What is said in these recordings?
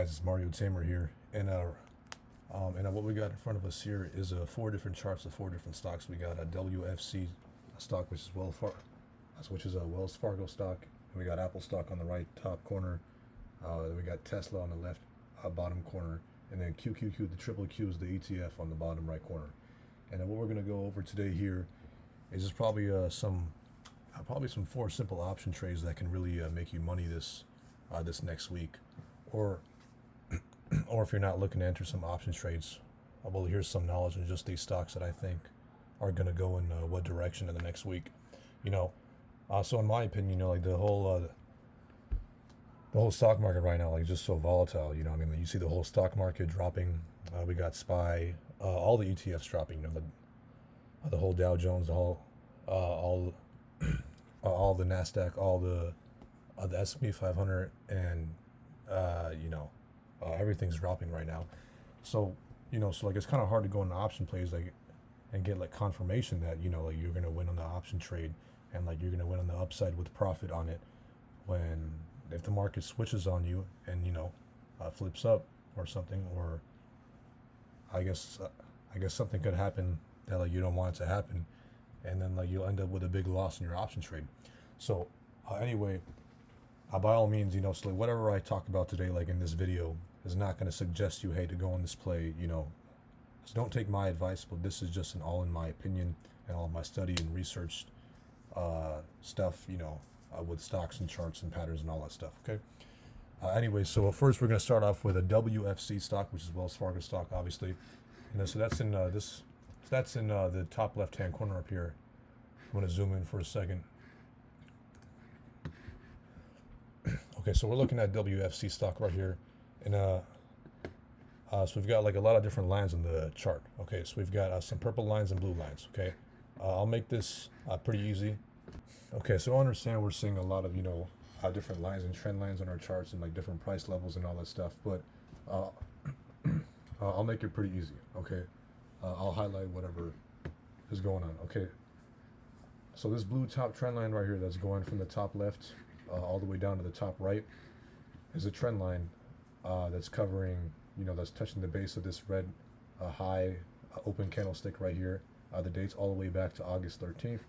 Guys, it's Mario Tamer here, and what we got in front of us here is 4 different charts of 4 different stocks. We got a WFC stock, which is a Wells Fargo stock, and we got Apple stock on the right top corner. Then we got Tesla on the left bottom corner, and then QQQ, the triple Q, is the ETF on the bottom right corner. And then what we're gonna go over today here is just probably some 4 simple option trades that can really make you money this next week, or or if you're not looking to enter some option trades, well, here's some knowledge on just these stocks that I think are going to go in what direction in the next week. So in my opinion, like the whole stock market right now, like just so volatile. You see the whole stock market dropping. We got SPY, all the ETFs dropping. The whole Dow Jones, the whole all the Nasdaq, all the S&P 500, and everything's dropping right now. So like it's kind of hard to go into option plays and get like confirmation that like you're gonna win on the option trade, and like you're gonna win on the upside with profit on it, when if the market switches on you and flips up or something, or I guess something could happen that like you don't want it to happen, and then like you'll end up with a big loss in your option trade. So anyway, by all means, so like whatever I talk about today, like in this video, is not going to suggest you, hey, to go on this play, so don't take my advice, but this is just all in my opinion and all of my study and research stuff, with stocks and charts and patterns and all that stuff, okay? Anyway, so first we're going to start off with a WFC stock, which is Wells Fargo stock, obviously. So that's in the top left-hand corner up here. I'm going to zoom in for a second. Okay, so we're looking at WFC stock right here, and so we've got like a lot of different lines on the chart. Okay, so we've got some purple lines and blue lines. Okay, I'll make this pretty easy. Okay, so I understand we're seeing a lot of different lines and trend lines on our charts and like different price levels and all that stuff, but I'll make it pretty easy. Okay, I'll highlight whatever is going on. Okay, so this blue top trend line right here that's going from the top left all the way down to the top right is a trend line that's covering, that's touching the base of this red high open candlestick right here. The date's all the way back to August 13th,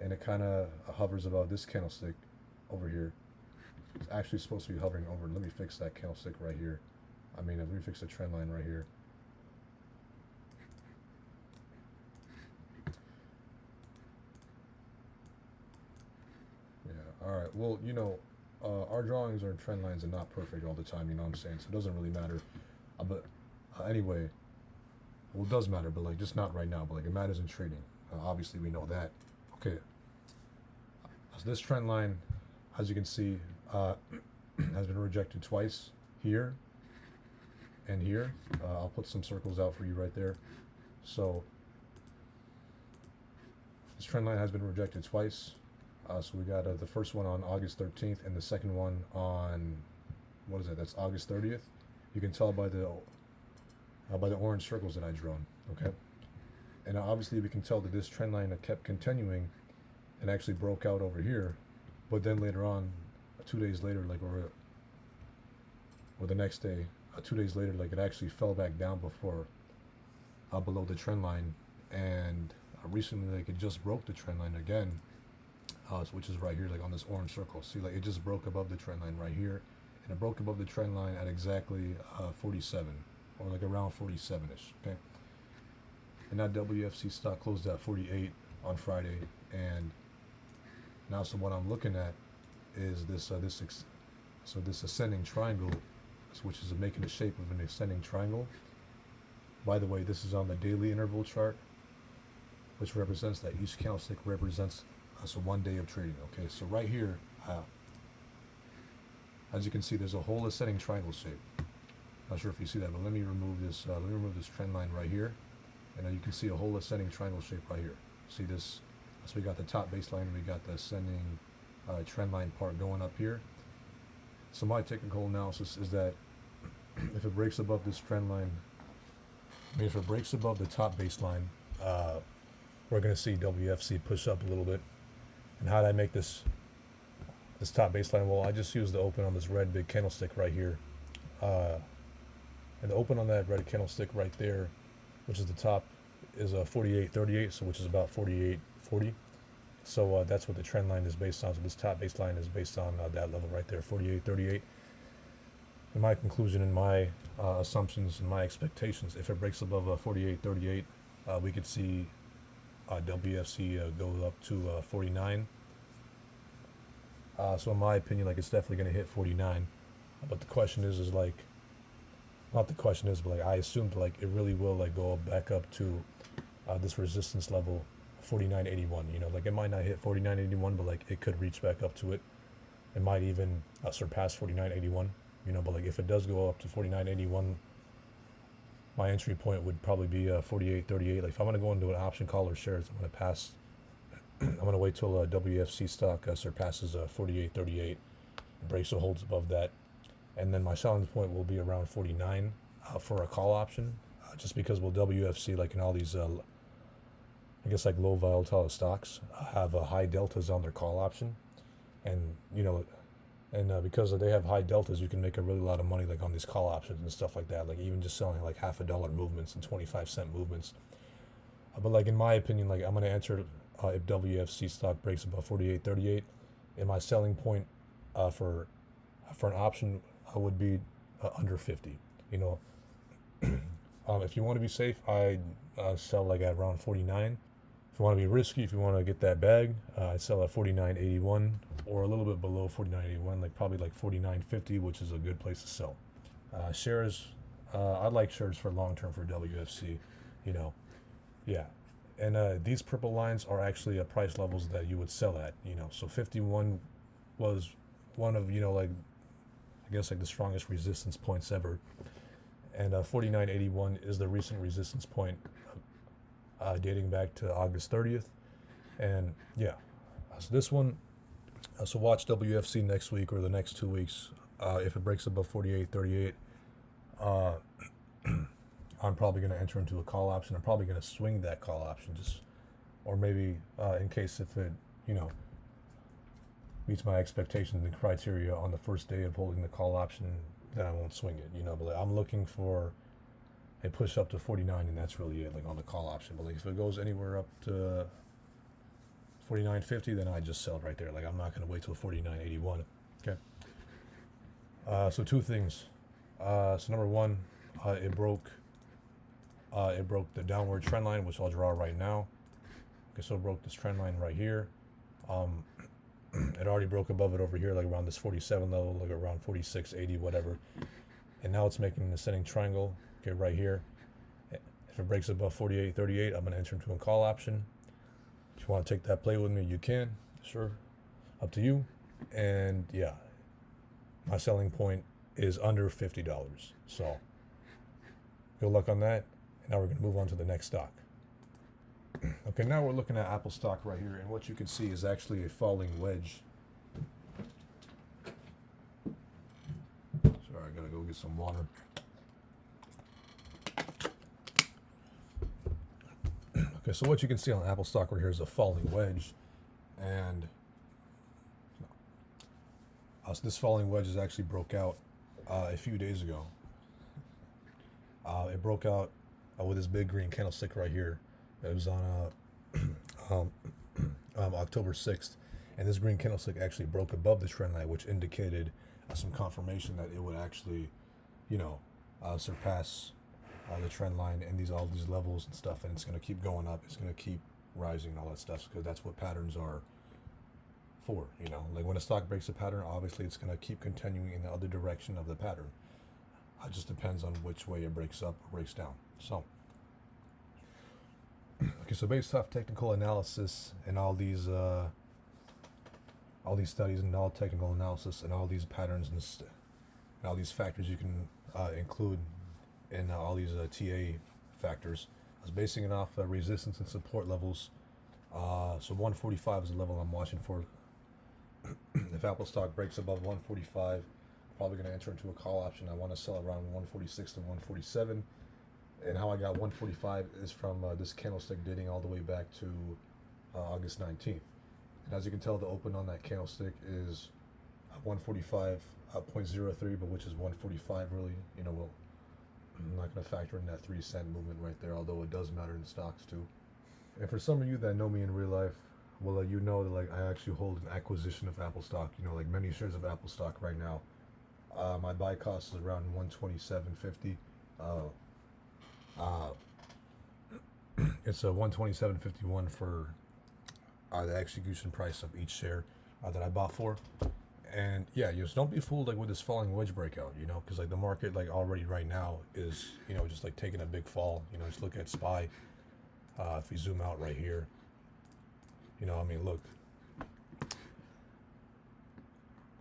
and it kind of hovers above this candlestick over here. It's actually supposed to be hovering over. Let me fix that candlestick right here. Let me fix the trend line right here. All right, well, our drawings or trend lines are not perfect all the time, you know what I'm saying? So it doesn't really matter. But anyway, well, it does matter, but like just not right now, but like it matters in trading. Obviously, we know that. Okay. So this trend line, as you can see, has been rejected twice here and here. I'll put some circles out for you right there. So this trend line has been rejected twice. So we got the first one on August 13th and the second one on, what is that? That's August 30th. You can tell by the orange circles that I drawn. Okay, and obviously we can tell that this trend line kept continuing and actually broke out over here, but then later on, 2 days later, like or the next day, 2 days later, like it actually fell back down below the trend line, and recently like it just broke the trend line again. Which is right here, like on this orange circle. See, like it just broke above the trend line right here, and it broke above the trend line at exactly 47, or like around 47-ish. Okay, and that WFC stock closed at 48 on Friday, and now so what I'm looking at is this ascending triangle, which is making the shape of an ascending triangle. By the way, this is on the daily interval chart, which represents that each candlestick represents so 1 day of trading. Okay, so right here, as you can see, there's a whole ascending triangle shape. Not sure if you see that, but let me remove this. Let me remove this trend line right here, and you can see a whole ascending triangle shape right here. See this? So we got the top baseline, we got the ascending trend line part going up here. So my technical analysis is that if it breaks above this trend line, if it breaks above the top baseline, we're going to see WFC push up a little bit. And how did I make this top baseline? Well, I just used the open on this red big candlestick right here. and the open on that red candlestick right there, which is the top, is 48.38, so which is about 48.40. So that's what the trend line is based on. So this top baseline is based on that level right there, 48.38. In my conclusion, in my assumptions, and my expectations, if it breaks above 48.38, we could see WFC go up to 49. So in my opinion, like, it's definitely going to hit 49. But the question is like, not the question is, but like, I assumed like it really will like go back up to this resistance level, 49.81. You know, like it might not hit 49.81, but like it could reach back up to it. It might even surpass 49.81. You know, but like if it does go up to 49.81, my entry point would probably be 48.38. Like if I'm gonna go into an option call or shares, I'm gonna pass. I'm gonna wait till WFC stock surpasses 48.38, breaks or holds above that, and then my selling point will be around 49 for a call option, just because WFC, like in all these, I guess like low volatile stocks, have high deltas on their call option, and you know, and because they have high deltas, you can make a really lot of money like on these call options and stuff like that. Like even just selling like $0.50 movements and 25-cent movements. But like in my opinion, like I'm gonna enter if WFC stock breaks above 48.38, and my selling point for an option would be under 50. You know, if you want to be safe, I sell like at around 49. If you want to be risky, if you want to get that bag, I sell at 49.81 or a little bit below 49.81, like probably like 49.50, which is a good place to sell. Shares, I like shares for long term for WFC, you know, yeah. And these purple lines are actually price levels that you would sell at, you know. So 51 was one of, you know, like, I guess like the strongest resistance points ever. And 49.81 is the recent resistance point dating back to August 30th. And yeah, so this one, so watch WFC next week or the next 2 weeks. If it breaks above 48.38, I'm probably going to enter into a call option. I'm probably going to swing that call option, just, or maybe in case if it, you know, meets my expectations and criteria on the first day of holding the call option, then I won't swing it, you know. But like, I'm looking for a push up to 49, and that's really it, like on the call option. But like if it goes anywhere up to 49.50, then I just sell it right there. Like I'm not going to wait till 49.81. Okay. So two things. So number one, it broke the downward trend line, which I'll draw right now. Okay, so it broke this trend line right here. It already broke above it over here, like around this 47 level, like around 46.80, whatever. And now it's making an ascending triangle, okay, right here. If it breaks above 48.38, I'm going to enter into a call option. If you want to take that play with me, you can. Sure. Up to you. And yeah, my selling point is under $50. So good luck on that. And now we're going to move on to the next stock. Okay, now we're looking at Apple stock right here, and what you can see is actually a falling wedge. Sorry, I gotta go get some water. Okay, so what you can see on Apple stock right here is a falling wedge, and so this falling wedge is actually broke out a few days ago. It broke out with this big green candlestick right here. It was on October 6th, and this green candlestick actually broke above the trend line, which indicated some confirmation that it would actually, you know, surpass the trend line and all these levels and stuff, and it's going to keep going up. It's going to keep rising and all that stuff, because that's what patterns are for, you know. Like when a stock breaks a pattern, obviously it's going to keep continuing in the other direction of the pattern. It just depends on which way it breaks up or breaks down. So okay, so based off technical analysis and all these studies and all technical analysis and all these patterns and all these factors you can include in all these TA factors, I was basing it off resistance and support levels. So 145 is the level I'm watching for. If Apple stock breaks above 145, I'm probably going to enter into a call option. I want to sell around 146 to 147. And how I got 145 is from this candlestick dating all the way back to August 19th. And as you can tell, the open on that candlestick is 145.03, but which is 145 really. Well, I'm not going to factor in that 3 cent movement right there, although it does matter in stocks too. And for some of you that know me in real life, well, you know that like I actually hold an acquisition of Apple stock. Like many shares of Apple stock right now. My buy cost is around 127.50. It's a 127.51 for the execution price of each share that I bought for. And yeah, just don't be fooled like with this falling wedge breakout, because like the market like already right now is just like taking a big fall. Just look at SPY. If we zoom out right here, look,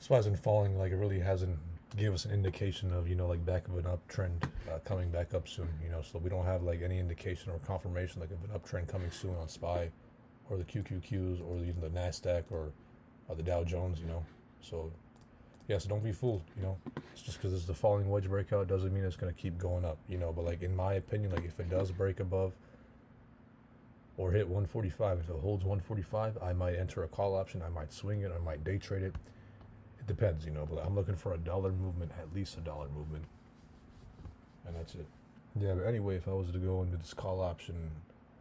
SPY's been falling like it really hasn't gave us an indication of like back of an uptrend coming back up soon. So we don't have like any indication or confirmation like of an uptrend coming soon on SPY or the QQQs or even the Nasdaq or the Dow Jones. So yeah, so don't be fooled. It's just because it's the falling wedge breakout doesn't mean it's going to keep going up. But like in my opinion, like if it does break above or hit 145, if it holds 145, I might enter a call option. I might swing it. I might day trade it. It depends, but I'm looking for a dollar movement, at least a dollar movement, and that's it. Yeah, but anyway, if I was to go into this call option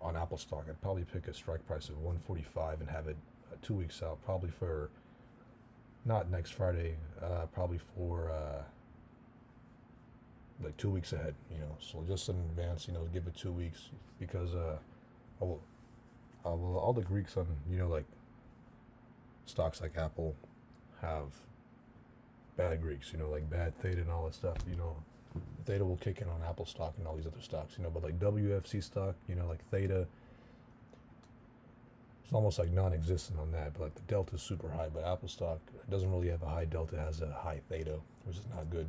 on Apple stock, I'd probably pick a strike price of 145 and have it 2 weeks out, probably for not next Friday, probably for like 2 weeks ahead, so just in advance, give it 2 weeks, because all the Greeks on, like stocks like Apple have bad Greeks, like bad theta and all that stuff, theta will kick in on Apple stock and all these other stocks, but like WFC stock, like theta, it's almost like non-existent on that, but like the delta is super high, but Apple stock doesn't really have a high delta, it has a high theta, which is not good.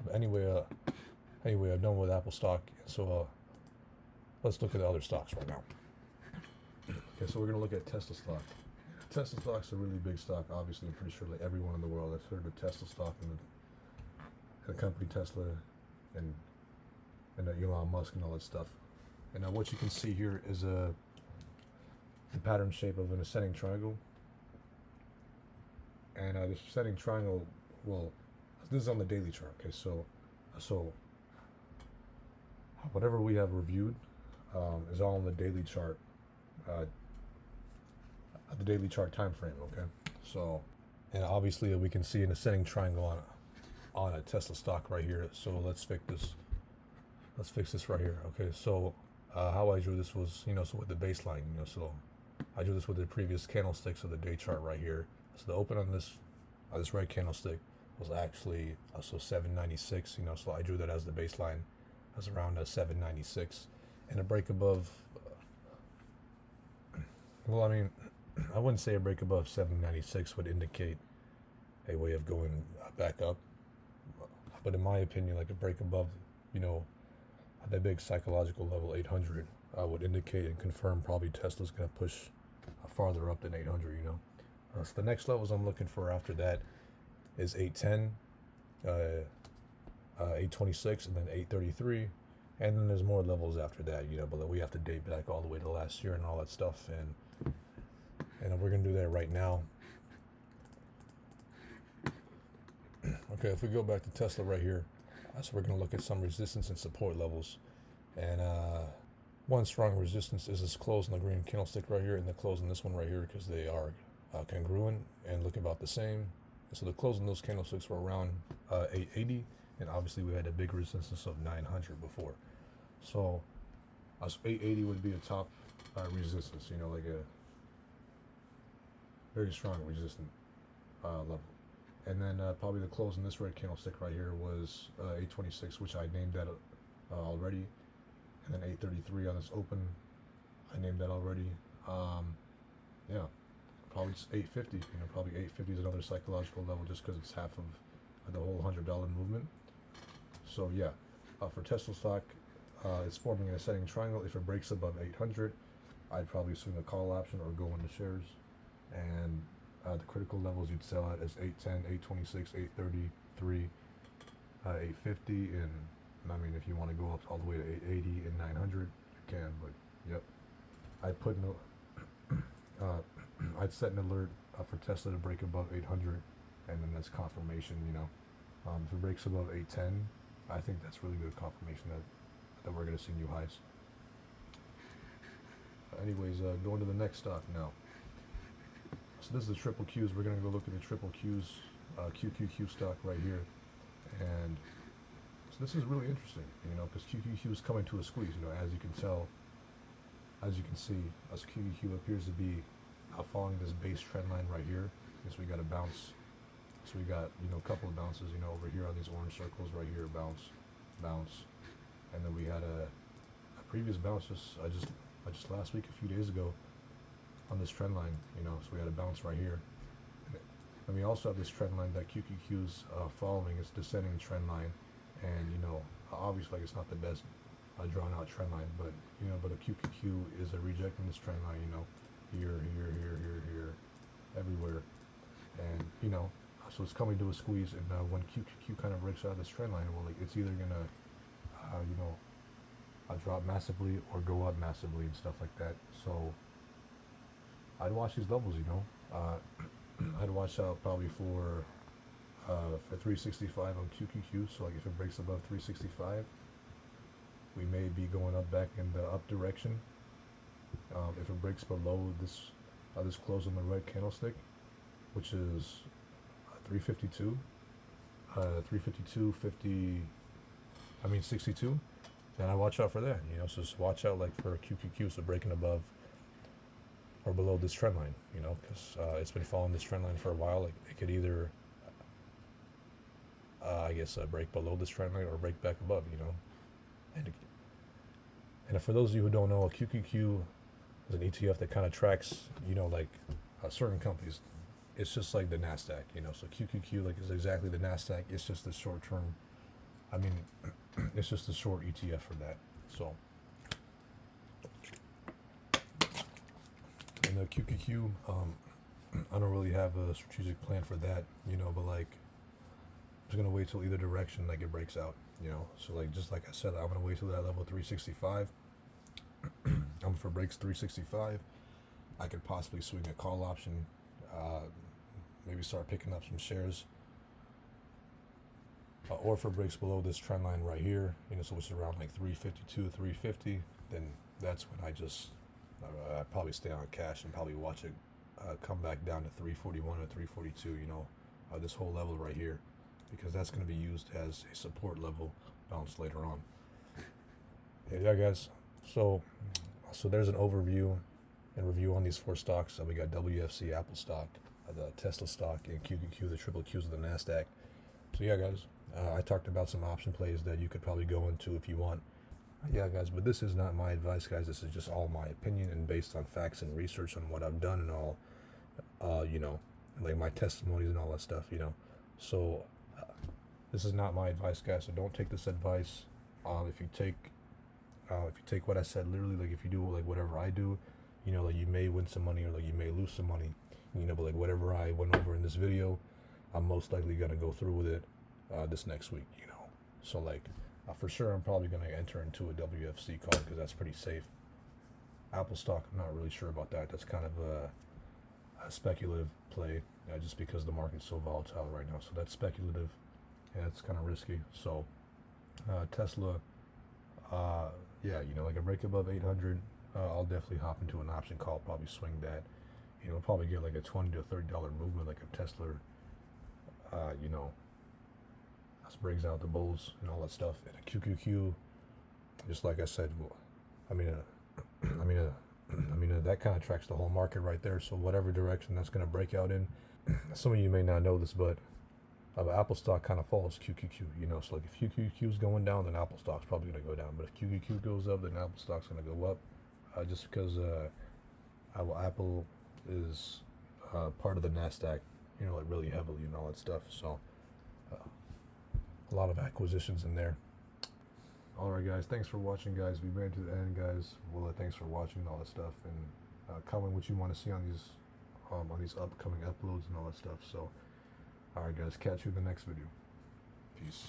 But anyway, I'm done with Apple stock, so let's look at the other stocks right now. Okay, so we're going to look at Tesla stock. Tesla stock's a really big stock. Obviously, I'm pretty sure like everyone in the world has heard of Tesla stock and the company Tesla and Elon Musk and all that stuff. And what you can see here is the pattern shape of an ascending triangle. And this ascending triangle, well, this is on the daily chart. Okay, so whatever we have reviewed is all on the daily chart. The daily chart time frame, okay? So, and obviously we can see an ascending triangle on a Tesla stock right here. So let's fix this right here, okay? So how I drew this was, so with the baseline, so I drew this with the previous candlesticks of the day chart right here. So the open on this red candlestick was actually so 796, so I drew that as the baseline, as around 796, and a break above. Well, I mean, I wouldn't say a break above 796 would indicate a way of going back up, but in my opinion, like a break above, that big psychological level 800 would indicate and confirm probably Tesla's going to push farther up than 800. So the next levels I'm looking for after that is 810, 826, and then 833, and then there's more levels after that, but we have to date back all the way to last year and all that stuff, and we're going to do that right now. Okay, if we go back to Tesla right here, so we're going to look at some resistance and support levels. And one strong resistance is this close in the green candlestick right here and the close in this one right here, because they are congruent and look about the same. And so the close in those candlesticks were around 880, and obviously we had a big resistance of 900 before. So 880 would be a top resistance, like a very strong resistant level. And then probably the close in this red candlestick right here was 826, which I named that already. And then 833 on this open, I named that already. Yeah, probably just 850. Probably 850 is another psychological level just because it's half of the whole $100 movement. So yeah, for Tesla stock, it's forming an ascending triangle. If it breaks above 800, I'd probably swing a call option or go into shares. And the critical levels you'd sell at is 810, 826, 833, 850, and I mean if you want to go up all the way to 880 and 900, you can. But yep, I'd set an alert for Tesla to break above 800 and then that's confirmation, you know. If it breaks above 810, I think that's really good confirmation that we're going to see new highs. Anyways, going to the next stock now. So this is the triple Qs. We're going to go look at the triple Qs, QQQ stock right here. And so this is really interesting, you know, because QQQ is coming to a squeeze, you know, as you can tell, as you can see, as QQQ appears to be following this base trend line right here. So we got a bounce. So we got, you know, a couple of bounces, you know, over here on these orange circles right here, bounce, bounce. And then we had a previous bounce just last week, a few days ago, on this trend line, you know, so we had a bounce right here. And we also have this trend line that QQQ's following. It's descending trend line, and you know, obviously, like, it's not the best drawn out trend line, but you know, but a QQQ is rejecting this trend line, you know, here, everywhere, and you know, so it's coming to a squeeze. And when QQQ kind of breaks out of this trend line, well, like, it's either gonna, you know, drop massively or go up massively and stuff like that. So I'd watch these levels, you know. I'd watch out probably for 365 on QQQ. So like if it breaks above 365, we may be going up back in the up direction. If it breaks below this close on the red candlestick, which is 352, 62, then I watch out for that. You know, so just watch out like for QQQ, so breaking above or below this trend line, you know, because it's been following this trend line for a while. Like it could either, break below this trend line or break back above, you know. And for those of you who don't know, a QQQ is an ETF that kind of tracks, you know, like certain companies. It's just like the NASDAQ, you know. So QQQ like is exactly the NASDAQ. It's just the short term. I mean, it's just a short ETF for that. So. And the QQQ, I don't really have a strategic plan for that, you know, but like, I'm just gonna wait till either direction like it breaks out, you know. So like, just like I said, I'm gonna wait till that level 365. If it breaks 365, I could possibly swing a call option, maybe start picking up some shares. Or if it breaks below this trend line right here, you know, so it's around like 352, 350, then that's when I just I'd probably stay on cash and probably watch it come back down to 341 or 342, you know, this whole level right here, because that's going to be used as a support level bounce later on. Yeah, guys. So there's an overview and review on these four stocks. We got WFC, Apple stock, the Tesla stock, and QQQ, the triple Qs of the NASDAQ. So yeah, guys, I talked about some option plays that you could probably go into if you want. Yeah, guys, but this is not my advice, guys. This is just all my opinion and based on facts and research on what I've done and all, you know, like my testimonies and all that stuff, you know. So this is not my advice, guys. So don't take this advice. If you take what I said literally, like if you do like whatever I do, you know, like you may win some money or like you may lose some money, you know. But like whatever I went over in this video, I'm most likely gonna go through with it this next week, you know. So like. For sure, I'm probably going to enter into a WFC call because that's pretty safe. Apple stock, I'm not really sure about that. That's kind of a speculative play, just because the market's so volatile right now. So that's speculative, and it's kind of risky. So Tesla, yeah, you know, like a break above 800, I'll definitely hop into an option call, probably swing that. You know, probably get like a $20 to $30 movement, like a Tesla, you know, brings out the bulls and all that stuff. And a QQQ, just like I said, that kind of tracks the whole market right there. So whatever direction that's going to break out in, some of you may not know this, but Apple stock kind of follows QQQ, you know. So like if QQQ is going down, then Apple stock's probably going to go down. But if QQQ goes up, then Apple stock's going to go up, just because Apple is part of the NASDAQ, you know, like really heavily and all that stuff. So a lot of acquisitions in there. Alright, guys, thanks for watching, guys. We made it to the end, guys. Well, thanks for watching all that stuff, and comment what you want to see on these upcoming uploads and all that stuff. So alright, guys, catch you in the next video. Peace.